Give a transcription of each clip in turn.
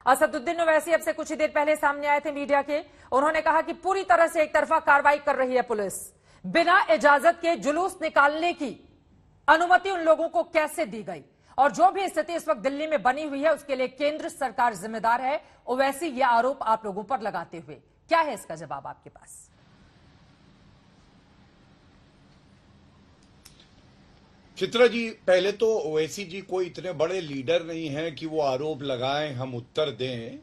असदुद्दीन ओवैसी अब से कुछ ही देर पहले सामने आए थे मीडिया के। उन्होंने कहा कि पूरी तरह से एक तरफा कार्रवाई कर रही है पुलिस। बिना इजाजत के जुलूस निकालने की अनुमति उन लोगों को कैसे दी गई, और जो भी स्थिति इस वक्त दिल्ली में बनी हुई है उसके लिए केंद्र सरकार जिम्मेदार है। ओवैसी ये आरोप आप लोगों पर लगाते हुए क्या है इसका जवाब आपके पास? चित्रा जी, पहले तो ओवैसी जी कोई इतने बड़े लीडर नहीं हैं कि वो आरोप लगाएं हम उत्तर दें,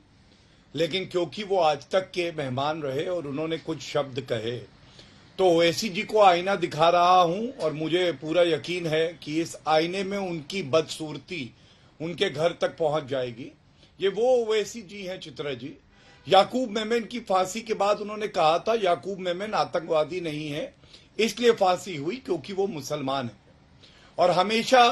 लेकिन क्योंकि वो आज तक के मेहमान रहे और उन्होंने कुछ शब्द कहे तो ओवैसी जी को आईना दिखा रहा हूं और मुझे पूरा यकीन है कि इस आईने में उनकी बदसूरती उनके घर तक पहुंच जाएगी। ये वो ओवैसी जी हैं चित्रा जी। याकूब मेमन की फांसी के बाद उन्होंने कहा था याकूब मेमन आतंकवादी नहीं है, इसलिए फांसी हुई क्योंकि वो मुसलमान है। और हमेशा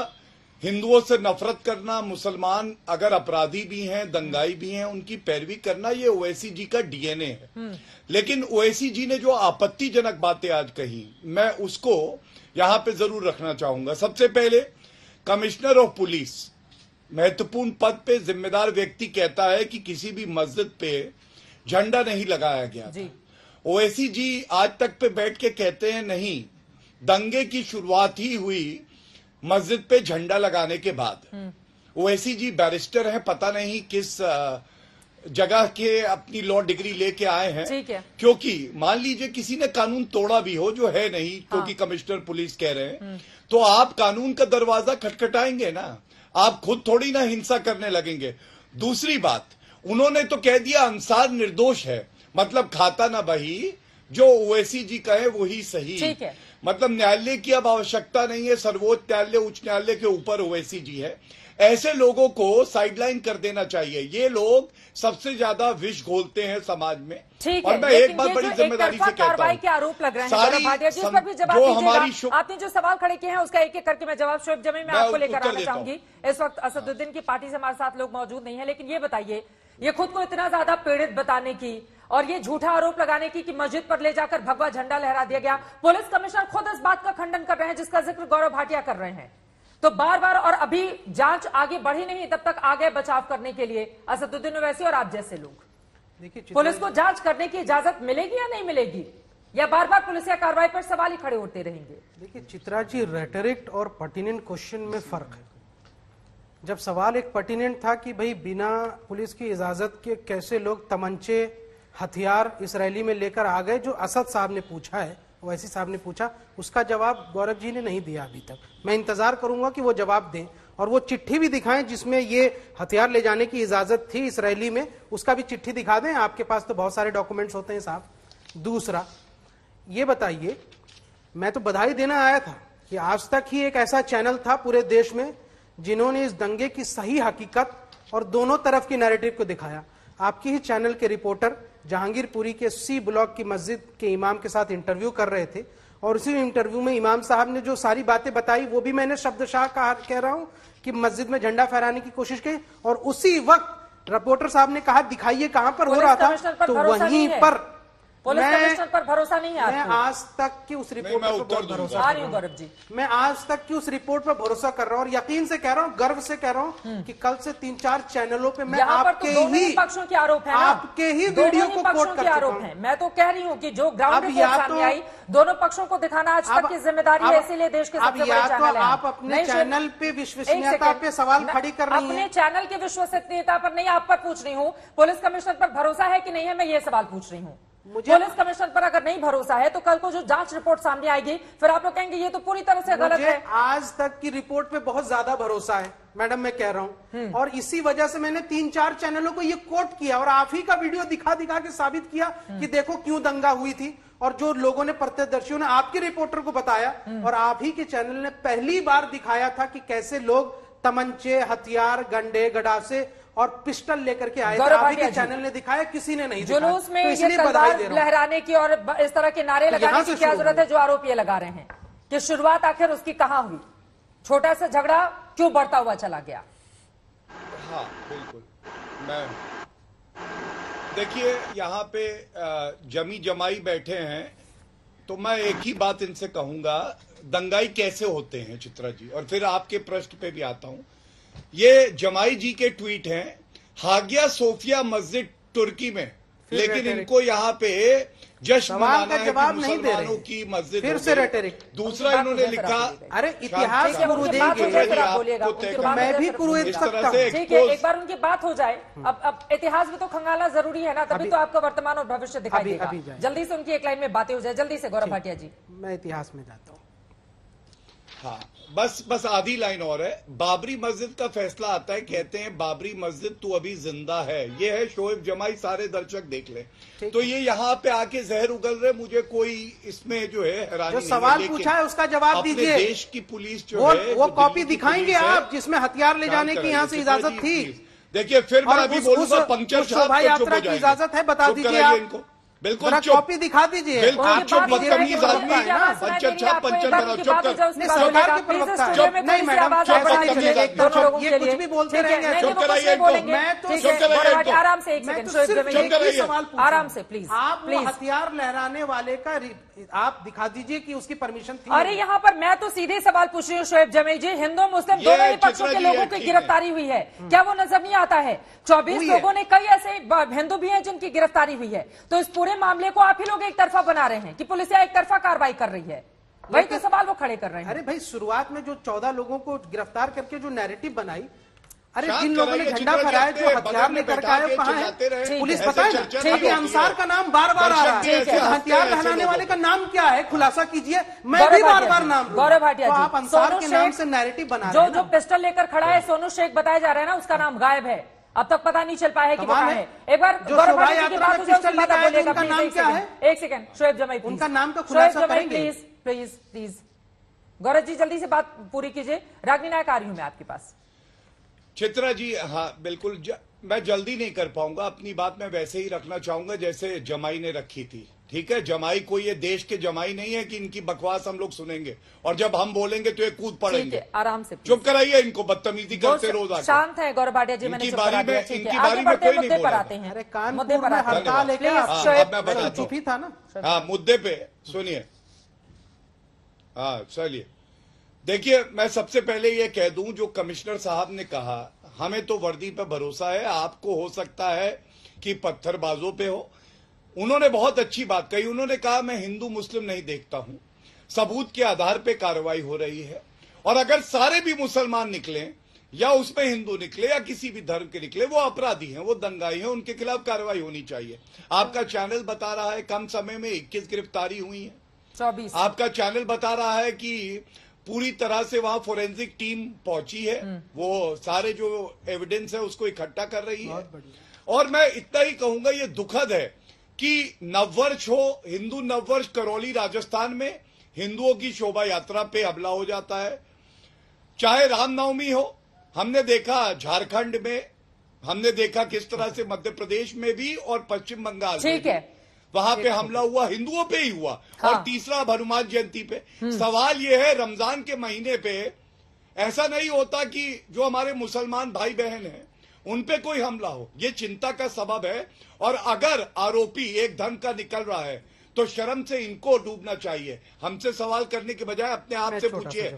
हिंदुओं से नफरत करना, मुसलमान अगर अपराधी भी हैं, दंगाई भी हैं, उनकी पैरवी करना, ये ओवैसी जी का डीएनए है। लेकिन ओवैसी जी ने जो आपत्तिजनक बातें आज कही, मैं उसको यहां पे जरूर रखना चाहूंगा। सबसे पहले, कमिश्नर ऑफ पुलिस, महत्वपूर्ण पद पे जिम्मेदार व्यक्ति कहता है कि किसी भी मस्जिद पे झंडा नहीं लगाया गया था। ओवैसी जी आज तक पे बैठ के कहते हैं नहीं, दंगे की शुरुआत ही हुई मस्जिद पे झंडा लगाने के बाद। ओवैसी जी बैरिस्टर हैं, पता नहीं किस जगह के अपनी लॉ डिग्री लेके आए हैं। ठीक है। क्योंकि मान लीजिए किसी ने कानून तोड़ा भी हो, जो है नहीं, क्योंकि कमिश्नर पुलिस कह रहे हैं, तो आप कानून का दरवाजा खटखटाएंगे ना, आप खुद थोड़ी ना हिंसा करने लगेंगे। दूसरी बात, उन्होंने तो कह दिया अंसार निर्दोष है, मतलब खाता ना बही, जो ओवैसी जी कहे वही सही। ठीक है। मतलब न्यायालय की अब आवश्यकता नहीं है, सर्वोच्च न्यायालय, उच्च न्यायालय के ऊपर ओवैसी जी है। ऐसे लोगों को साइडलाइन कर देना चाहिए। ये लोग सबसे ज्यादा विष घोलते हैं समाज में। और मैं एक बात बड़ी जिम्मेदारी से कहता हूं, के आरोप लग रहे हैं गौरव भाटिया जी, उस पर भी जवाब दीजिएगा। आपने जो सवाल खड़े किए हैं उसका एक एक करके मैं जवाब शुभ जमी मैं आपको लेकर आना चाहूंगी। इस वक्त असदुद्दीन की पार्टी से हमारे साथ लोग मौजूद नहीं है, लेकिन ये बताइए, ये खुद को इतना ज्यादा पीड़ित बताने की और ये झूठा आरोप लगाने की कि मस्जिद पर ले जाकर भगवा झंडा लहरा दिया गया, पुलिस कमिश्नर खुद इस बात का खंडन कर रहे हैं जिसका जिक्र गौरव भाटिया कर रहे हैं। तो बार बार, और अभी जांच आगे बढ़ी नहीं, तब तक आ गए बचाव करने के लिए असदुद्दीन ओवैसी और आप जैसे लोग। देखिए, पुलिस को जांच करने की इजाजत मिलेगी या नहीं मिलेगी, या बार बार पुलिस या कार्रवाई पर सवाल ही खड़े होते रहेंगे? देखिए चित्रा जी, रेटरिक और पर्टिनेंट क्वेश्चन में फर्क है। जब सवाल एक पर्टिनेंट था कि भाई बिना पुलिस की इजाजत के कैसे लोग तमंचे, हथियार इसराइली में लेकर आ गए, जो असद साहब ने पूछा है, ओवैसी साहब ने पूछा, उसका जवाब गौरव जी ने नहीं दिया अभी तक। मैं इंतजार करूंगा कि वो जवाब दें और वो चिट्ठी भी दिखाएं जिसमें ये हथियार ले जाने की इजाजत थी इसराइली में, उसका भी चिट्ठी दिखा दें। आपके पास तो बहुत सारे डॉक्यूमेंट्स होते हैं साहब। दूसरा, ये बताइए, मैं तो बधाई देना आया था कि आज तक ही एक ऐसा चैनल था पूरे देश में जिन्होंने इस दंगे की सही हकीकत और दोनों तरफ की नैरेटिव को दिखाया। आपकी ही चैनल के रिपोर्टर जहांगीरपुरी के सी ब्लॉक की मस्जिद के इमाम के साथ इंटरव्यू कर रहे थे और उसी इंटरव्यू में इमाम साहब ने जो सारी बातें बताई वो भी मैंने शब्दशाह कह रहा हूं कि मस्जिद में झंडा फहराने की कोशिश की, और उसी वक्त रिपोर्टर साहब ने कहा दिखाइए कहां पर हो रहा था, तो वहीं पर पुलिस कमिश्नर पर भरोसा नहीं है। मैं आज तक की उस रिपोर्ट पर बहुत भरोसा कर रहा हूं जी। मैं आज तक की उस रिपोर्ट पर भरोसा कर रहा हूं और यकीन से कह रहा हूं, गर्व से कह रहा हूं कि कल से 3-4 चैनलों पे मैं आपके ही पक्षों के आरोप है, आपके ही वीडियो को कोट कर चुका हूं। मैं तो कह रही हूं कि जो ग्राउंड रिपोर्ट सामने आई, दोनों पक्षों को दिखाना आज तक की जिम्मेदारी है, इसीलिए देश के सबसे बड़े चैनल है। आप अपने चैनल पे विश्वसनीयता पे सवाल खड़ी कर रही हैं। अपने चैनल की विश्वसनीयता पर नहीं, आप पर पूछ रही हूँ। पुलिस कमिश्नर पर भरोसा है कि नहीं है, मैं ये सवाल पूछ रही हूँ। पुलिस कमिश्नर पर अगर नहीं भरोसा है तो कल को जो जांच रिपोर्ट सामने आएगी फिर आप लोग कहेंगे ये तो पूरी तरह से गलत है। आज तक की रिपोर्ट पे बहुत ज्यादा भरोसा है मैडम, मैं कह रहा हूं, और इसी वजह से मैंने 3-4 चैनलों को ये कोट किया और आप ही का वीडियो दिखा दिखा के साबित किया कि देखो क्यों दंगा हुई थी, और जो लोगों ने, प्रत्यक्षदर्शियों ने आपके रिपोर्टर को बताया, और आप ही के चैनल ने पहली बार दिखाया था कि कैसे लोग तमंचे, हथियार, गंडे, गडासे और पिस्टल लेकर के आए थे। आपके चैनल ने दिखाया, किसी ने नहीं। जुलूस में ये तलवार लहराने की और इस तरह के नारे लगाने की क्या जरूरत है? जो आरोप ये लगा रहे हैं कि शुरुआत आखिर उसकी कहां हुई, छोटा सा झगड़ा क्यों बढ़ता हुआ चला गया? हाँ बिल्कुल। मैं देखिए यहाँ पे जमी जमाई बैठे हैं, तो मैं एक ही बात इनसे कहूंगा, दंगाई कैसे होते हैं चित्रा जी, और फिर आपके प्रश्न पे भी आता हूं। ये जमाई जी के ट्वीट हैं हागिया सोफिया मस्जिद तुर्की में, लेकिन इनको यहाँ पे जश्न मनाना है कि मुसलमानों की मस्जिद फिर से रेटरिक। दूसरा इन्होंने लिखा, अरे इतिहास गुरु देंगे, मैं भी प्रूव सकता हूं। ठीक है, एक बार उनकी बात हो जाए। अब इतिहास में तो खंगालना जरूरी है ना, तभी तो आपका वर्तमान और भविष्य दिखाई देगा। जल्दी से उनकी एक लाइन में बातें हो जाए, जल्दी से गौरव भाटिया जी। मैं इतिहास में जाता हूँ। हाँ, बस आधी लाइन और है। बाबरी मस्जिद का फैसला आता है, कहते हैं बाबरी मस्जिद तू अभी जिंदा है। ये है शोएब जमाई, सारे दर्शक देख ले। तो ये यहाँ पे आके जहर उगल रहे, मुझे कोई इसमें जो है हैरानी नहीं है। सवाल पूछा है उसका जवाब दीजिए। देश की पुलिस जो है वो कॉपी दिखाएंगे आप जिसमें हथियार ले जाने की यहाँ से इजाजत थी। देखिए फिर मैं अभी बोलूंगा, पंकचर शोभा यात्रा की इजाजत है, बता दीजिए आप इनको। बिल्कुल कॉपी दिखा दीजिए। आप चुप, बदतमीज आदमी है ना, पंचर छाप पंचर बनाओ, चुप कर। सरकार के प्रवक्ता है। नहीं मैडम, ये कुछ भी बोलते रहेंगे, चुप कराइए इनको। मैं तो आराम से, एक सेकंड, आराम से प्लीज। आप हथियार लहराने वाले का आप दिखा दीजिए कि उसकी परमिशन थी। अरे यहाँ पर मैं तो सीधे सवाल पूछ रही हूँ शोएब जमील जी, हिंदू मुस्लिम दोनों ही पक्षों के लोगों की गिरफ्तारी हुई है, क्या वो नजर नहीं आता है? 24 लोगों ने, कई ऐसे हिंदू भी हैं जिनकी गिरफ्तारी हुई है। तो इस पूरे मामले को आप ही लोग एक तरफा बना रहे हैं कि पुलिस एक तरफा कार्रवाई कर रही है। वही तो सवाल वो खड़े कर रहे हैं। अरे भाई, शुरुआत में जो 14 लोगों को गिरफ्तार करके जो नैरेटिव बनाई, अरे जिन लोगों ने झंडा फहराया, जो हथियार लेकर के आए, कहाँ है पुलिस? पता है ना, अभी अंसार का नाम बार बार आ रहा है। हथियार लहराने वाले का नाम क्या है, खुलासा कीजिए। मैं भी बार बार नाम गौरव भाटिया जी, आप अंसार के नाम से नैरेटिव बना रहे हैं। जो पिस्टल लेकर खड़ा है सोनू शेख बताया जा रहा है ना, उसका नाम गायब है, अब तक पता नहीं चल पाया है कि कहाँ है। एक बार गौरव भाटिया की बात हो जाए, उसके बाद बोलेगा। उनका नाम क्या है? एक सेकंड शोएब जमाई, उनका नाम का खुलासा करेंगे please please please. Gaurav ji जल्दी से बात पूरी कीजिए। रागिनी नायक आ रही हूं मैं आपके पास। चित्रा जी, हाँ बिल्कुल, मैं जल्दी नहीं कर पाऊंगा। अपनी बात मैं वैसे ही रखना चाहूंगा जैसे जमाई ने रखी थी। ठीक है, जमाई कोई ये देश के जमाई नहीं है कि इनकी बकवास हम लोग सुनेंगे और जब हम बोलेंगे तो ये कूद पड़ेंगे। आराम से चुप कराइए इनको, बदतमीजी करते रोज आके। शांत है गौरव भाटिया जी, मैंने इनकी बारी में कोई नहीं बोला। अरे मुद्दे पर हड़ताल है क्या? चुप ही था ना। हाँ, मुद्दे पे सुनिए। हाँ चलिए, देखिए मैं सबसे पहले ये कह दूं, जो कमिश्नर साहब ने कहा, हमें तो वर्दी पे भरोसा है, आपको हो सकता है कि पत्थरबाजों पे हो। उन्होंने बहुत अच्छी बात कही। उन्होंने कहा मैं हिंदू मुस्लिम नहीं देखता हूं, सबूत के आधार पे कार्रवाई हो रही है, और अगर सारे भी मुसलमान निकले या उसमें हिंदू निकले या किसी भी धर्म के निकले, वो अपराधी हैं, वो दंगाई हैं, उनके खिलाफ कार्रवाई होनी चाहिए। आपका चैनल बता रहा है कम समय में 21 गिरफ्तारी हुई है। 24। आपका चैनल बता रहा है कि पूरी तरह से वहां फोरेंसिक टीम पहुंची है, वो सारे जो एविडेंस है उसको इकट्ठा कर रही है। और मैं इतना ही कहूंगा, ये दुखद है कि नववर्ष हो, हिंदू नववर्ष करौली राजस्थान में हिंदुओं की शोभा यात्रा पे हमला हो जाता है। चाहे रामनवमी हो, हमने देखा झारखंड में, हमने देखा किस तरह से मध्य प्रदेश में भी और पश्चिम बंगाल में भी वहां पे हमला हुआ, हिंदुओं पे ही हुआ। हाँ। और तीसरा हनुमान जयंती पे। सवाल यह है, रमजान के महीने पे ऐसा नहीं होता कि जो हमारे मुसलमान भाई बहन हैं उन पे कोई हमला हो, ये चिंता का सबब है। और अगर आरोपी एक धर्म का निकल रहा है तो शर्म से इनको डूबना चाहिए। हमसे सवाल करने के बजाय अपने आप से पूछिए